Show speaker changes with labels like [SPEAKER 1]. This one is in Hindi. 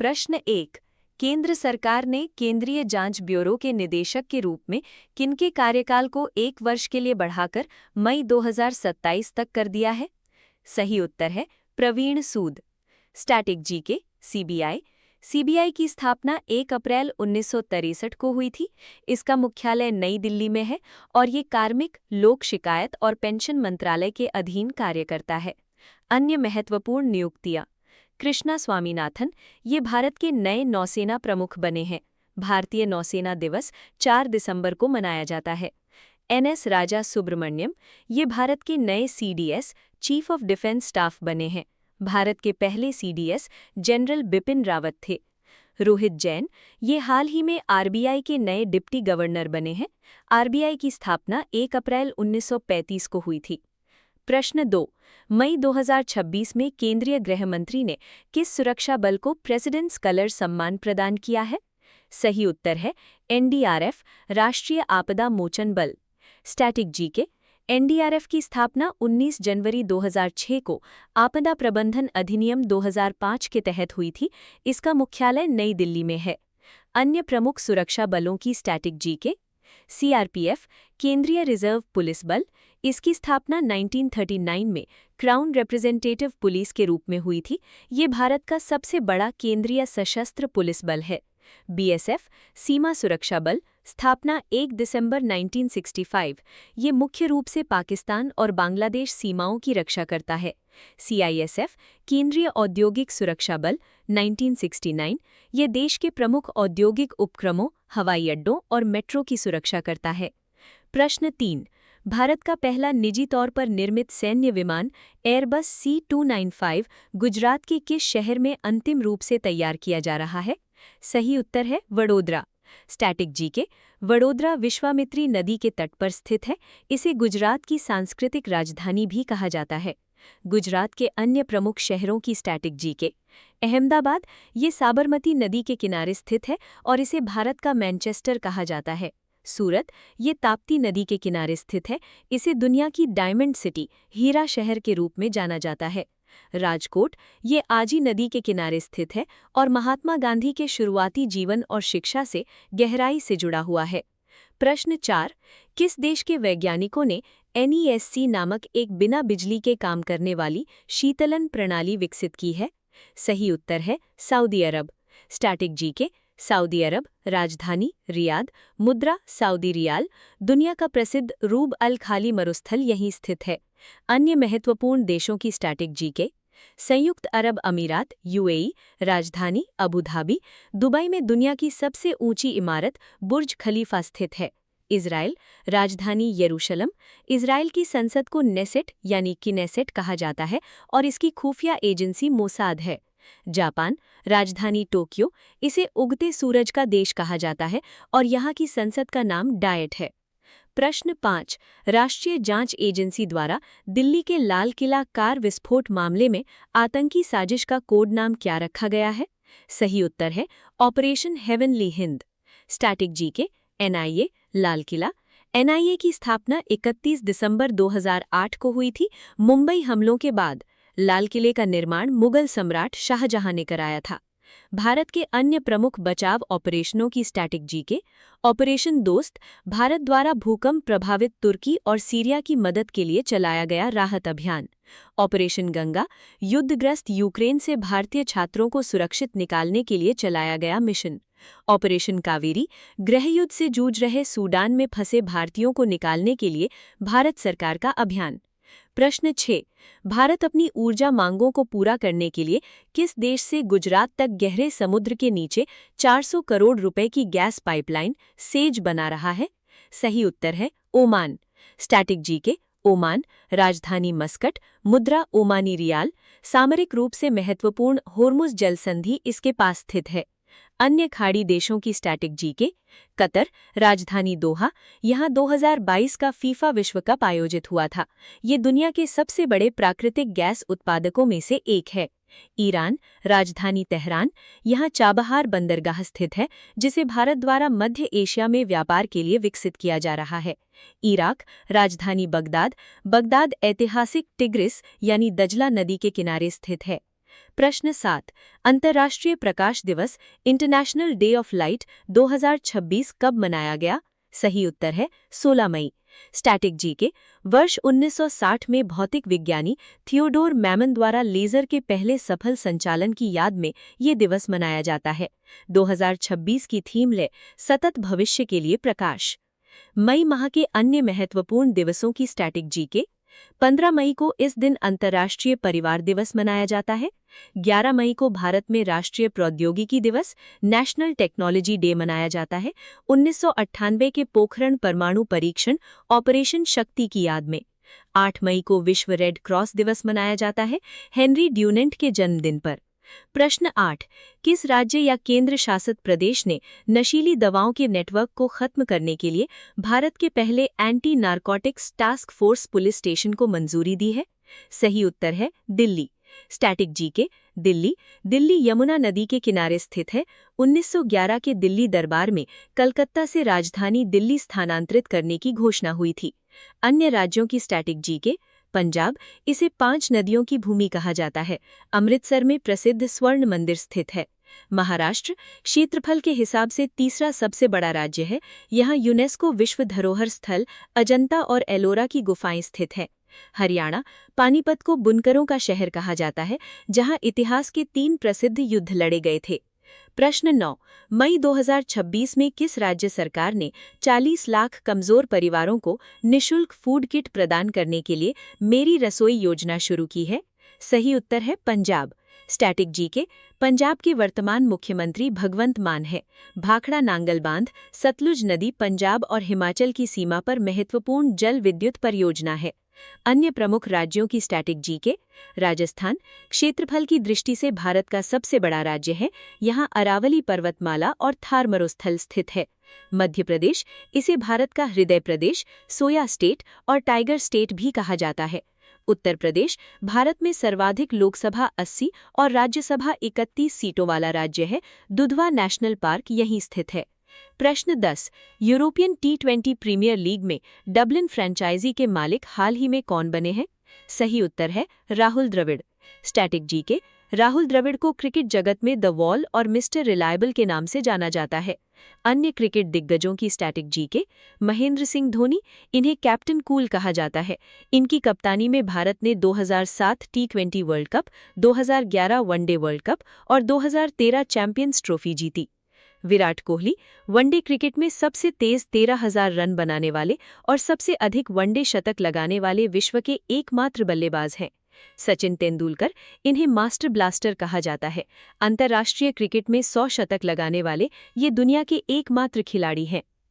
[SPEAKER 1] प्रश्न 1। केंद्र सरकार ने केंद्रीय जांच ब्यूरो के निदेशक के रूप में किनके कार्यकाल को 1 वर्ष के लिए बढ़ाकर मई 2027 तक कर दिया है? सही उत्तर है Praveen Sood. Static GK CBI. CBI की स्थापना 1 अप्रैल 1963 को हुई थी। इसका मुख्यालय नई दिल्ली में है और ये कार्मिक, लोक शिकायत और पेंशन मंत्रालय के अधीन कार्य करता है। अन्य महत्वपूर्ण नियुक्तियां। कृष्णा स्वामीनाथन ये भारत के नए नौसेना प्रमुख बने हैं। भारतीय नौसेना दिवस 4 दिसंबर को मनाया जाता है। एनएस राजा सुब्रमण्यम ये भारत के नए CDS chief of defence staff बने हैं। भारत के पहले सीडीएस जनरल बिपिन रावत थे। रोहित जैन ये हाल ही में आरबीआई के नए डिप्टी गवर्नर बने हैं। आरबीआई की स्थापना 1 अप्रैल 1935 को हुई थी। प्रश्न 2। मई 2026 में केंद्रीय गृह मंत्री ने किस सुरक्षा बल को प्रेसिडेंट्स कलर सम्मान प्रदान किया है? सही उत्तर है एनडीआरएफ, राष्ट्रीय आपदा मोचन बल। Static GK. एनडीआरएफ की स्थापना 19 जनवरी 2006 को आपदा प्रबंधन अधिनियम 2005 के तहत हुई थी। इसका मुख्यालय नई दिल्ली में है। अन्य प्रमुख सुरक्षा बलों की स्टैटिक जीके। सीआरपीएफ, केंद्रीय रिजर्व पुलिस बल। इसकी स्थापना 1939 में क्राउन रिप्रेजेंटेटिव पुलिस के रूप में हुई थी। ये भारत का सबसे बड़ा केंद्रीय सशस्त्र पुलिस बल है। बीएसएफ, सीमा सुरक्षा बल। स्थापना 1 दिसंबर 1965। ये मुख्य रूप से पाकिस्तान और बांग्लादेश सीमाओं की रक्षा करता है। सीआईएसएफ, केंद्रीय औद्योगिक सुरक्षा बल। 1969। ये देश के प्रमुख औद्योगिक उपक्रमों, हवाई अड्डों और मेट्रो की सुरक्षा करता है। प्रश्न 3। भारत का पहला निजी तौर पर निर्मित सैन्य विमान एयरबस C295 गुजरात के किस शहर में अंतिम रूप से तैयार किया जा रहा है? सही उत्तर है वडोदरा। Static GK. वडोदरा विश्वामित्री नदी के तट पर स्थित है। इसे गुजरात की सांस्कृतिक राजधानी भी कहा जाता है। गुजरात के अन्य प्रमुख शहरों की स्टैटिक जीके। अहमदाबाद ये साबरमती नदी के किनारे स्थित है और इसे भारत का मैनचेस्टर कहा जाता है। सूरत ये ताप्ती नदी के किनारे स्थित है। इसे दुनिया की डायमंड सिटी, हीरा शहर के रूप में जाना जाता है। राजकोट ये आजी नदी के किनारे स्थित है और महात्मा गांधी के शुरुआती जीवन और शिक्षा से गहराई से जुड़ा हुआ है। प्रश्न 4। किस देश के वैज्ञानिकों ने NESC नामक एक बिना बिजली के काम करने वाली शीतलन प्रणाली विकसित की है? सही उत्तर है Saudi Arab. Static GK. Saudi Arab, राजधानी रियाद, मुद्रा सऊदी रियाल। दुनिया का प्रसिद्ध रूब अल खाली मरुस्थल यहीं स्थित है। अन्य महत्वपूर्ण देशों की स्टैटिक जीके। संयुक्त अरब अमीरात UAE, राजधानी अबू धाबी। दुबई में दुनिया की सबसे ऊंची इमारत बुर्ज खलीफा स्थित है। इज़राइल, राजधानी यरूशलम। इज़राइल की संसद को नेसेट यानी किनेसेट कहा जाता है और इसकी खुफिया एजेंसी मोसाद है। जापान, राजधानी टोक्यो। इसे उगते सूरज का देश कहा जाता है और यहाँ की संसद का नाम डायट है। प्रश्न 5। राष्ट्रीय जांच एजेंसी द्वारा दिल्ली के लाल किला कार विस्फोट मामले में आतंकी साजिश का कोड नाम क्या रखा गया है? सही उत्तर है operation heavenly Hind. Static GK. NIA, Lal Qila. NIA की स्थापना 31 दिसंबर 2008 को हुई थी। मुंबई हमलों के बाद लाल किले का निर्माण मुगल सम्राट शाहजहां ने कराया था। भारत के अन्य प्रमुख बचाव ऑपरेशनों की स्टैटिक जीके। ऑपरेशन दोस्त भारत द्वारा भूकंप प्रभावित तुर्की और सीरिया की मदद के लिए चलाया गया राहत अभियान। ऑपरेशन गंगा युद्धग्रस्त यूक्रेन से भारतीय छात्रों को सुरक्षित निकालने के लिए चलाया गया मिशन। ऑपरेशन कावेरी गृहयुद्ध से जूझ रहे सूडान में फंसे भारतीयों को निकालने के लिए भारत सरकार का अभियान। प्रश्न 6। भारत अपनी ऊर्जा मांगों को पूरा करने के लिए किस देश से गुजरात तक गहरे समुद्र के नीचे 400 करोड़ रुपए की गैस पाइपलाइन सेज बना रहा है? सही उत्तर है ओमान। Static GK. ओमान, राजधानी मस्कट, मुद्रा ओमानी रियाल। सामरिक रूप से महत्वपूर्ण होर्मुज जलसंधि इसके पास स्थित है। अन्य खाड़ी देशों की स्टैटिक जीके। कतर, राजधानी दोहा। यहाँ 2022 का फीफा विश्व कप आयोजित हुआ था। ये दुनिया के सबसे बड़े प्राकृतिक गैस उत्पादकों में से एक है। ईरान, राजधानी तेहरान। यहाँ चाबहार बंदरगाह स्थित है जिसे भारत द्वारा मध्य एशिया में व्यापार के लिए विकसित किया जा रहा है। इराक, राजधानी बगदाद। बगदाद ऐतिहासिक टिग्रिस यानी दजला नदी के किनारे स्थित है। प्रश्न 7। अंतर्राष्ट्रीय प्रकाश दिवस इंटरनेशनल डे ऑफ लाइट 2026 कब मनाया गया? सही उत्तर है 16 मई। Static GK. वर्ष 1960 में भौतिक विज्ञानी थियोडोर मैमन द्वारा लेजर के पहले सफल संचालन की याद में ये दिवस मनाया जाता है। 2026 की थीम ले सतत भविष्य के लिए प्रकाश। मई माह के अन्य महत्वपूर्ण दिवसों की स्टैटिक जीके। 15 मई को इस दिन अंतर्राष्ट्रीय परिवार दिवस मनाया जाता है। 11 मई को भारत में राष्ट्रीय प्रौद्योगिकी दिवस नेशनल टेक्नोलॉजी डे मनाया जाता है 1998 के पोखरण परमाणु परीक्षण ऑपरेशन शक्ति की याद में। 8 मई को विश्व रेड क्रॉस दिवस मनाया जाता है हेनरी ड्यूनेंट के जन्मदिन पर। प्रश्न 8। किस राज्य या केंद्र शासित प्रदेश ने नशीली दवाओं के नेटवर्क को खत्म करने के लिए भारत के पहले anti narcotics task force police station को मंजूरी दी है? सही उत्तर है दिल्ली। Static GK. दिल्ली यमुना नदी के किनारे स्थित है। 1911 के दिल्ली दरबार में कलकत्ता से राजधानी दिल्ली स्थानांतरित करने की घोषणा हुई थी। अन्य राज्यों की स्टैटिक जीके। पंजाब, इसे 5 नदियों की भूमि कहा जाता है। अमृतसर में प्रसिद्ध स्वर्ण मंदिर स्थित है। महाराष्ट्र, क्षेत्रफल के हिसाब से तीसरा सबसे बड़ा राज्य है। यहाँ यूनेस्को विश्व धरोहर स्थल अजंता और एलोरा की गुफाएं स्थित हैं। हरियाणा, पानीपत को बुनकरों का शहर कहा जाता है, जहाँ इतिहास के 3 प्रसिद्ध युद्ध लड़े गए थे। प्रश्न 9। मई 2026 में किस राज्य सरकार ने 40 लाख कमजोर परिवारों को निःशुल्क फूड किट प्रदान करने के लिए मेरी रसोई योजना शुरू की है? सही उत्तर है पंजाब। Static GK. पंजाब के वर्तमान मुख्यमंत्री भगवंत मान है। भाखड़ा नांगल बांध सतलुज नदी पंजाब और हिमाचल की सीमा पर महत्वपूर्ण जल विद्युत परियोजना है। अन्य प्रमुख राज्यों की स्टैटिक जीके। राजस्थान, क्षेत्रफल की दृष्टि से भारत का सबसे बड़ा राज्य है। यहाँ अरावली पर्वतमाला और थार मरुस्थल स्थित है। मध्य प्रदेश, इसे भारत का हृदय प्रदेश, सोया स्टेट और टाइगर स्टेट भी कहा जाता है। उत्तर प्रदेश, भारत में सर्वाधिक लोकसभा 80 और राज्यसभा 31 सीटों वाला राज्य है। दुधवा नेशनल पार्क यहीं स्थित है। प्रश्न 10। यूरोपियन T20 प्रीमियर लीग में डबलिन फ्रेंचाइजी के मालिक हाल ही में कौन बने हैं? सही उत्तर है राहुल द्रविड़। Static GK. राहुल द्रविड़ को क्रिकेट जगत में द वॉल और मिस्टर रिलायबल के नाम से जाना जाता है। अन्य क्रिकेट दिग्गजों की स्टैटिक जीके। महेंद्र सिंह धोनी, इन्हें कैप्टन कूल कहा जाता है। इनकी कप्तानी में भारत ने 2007 T20 world cup, 2011 one day world cup और 2013 चैंपियंस ट्रॉफी जीती। विराट कोहली, वनडे क्रिकेट में सबसे तेज 13,000 रन बनाने वाले और सबसे अधिक वनडे शतक लगाने वाले विश्व के एकमात्र बल्लेबाज हैं। सचिन तेंदुलकर, इन्हें मास्टर ब्लास्टर कहा जाता है। अंतर्राष्ट्रीय क्रिकेट में 100 शतक लगाने वाले ये दुनिया के एकमात्र खिलाड़ी हैं।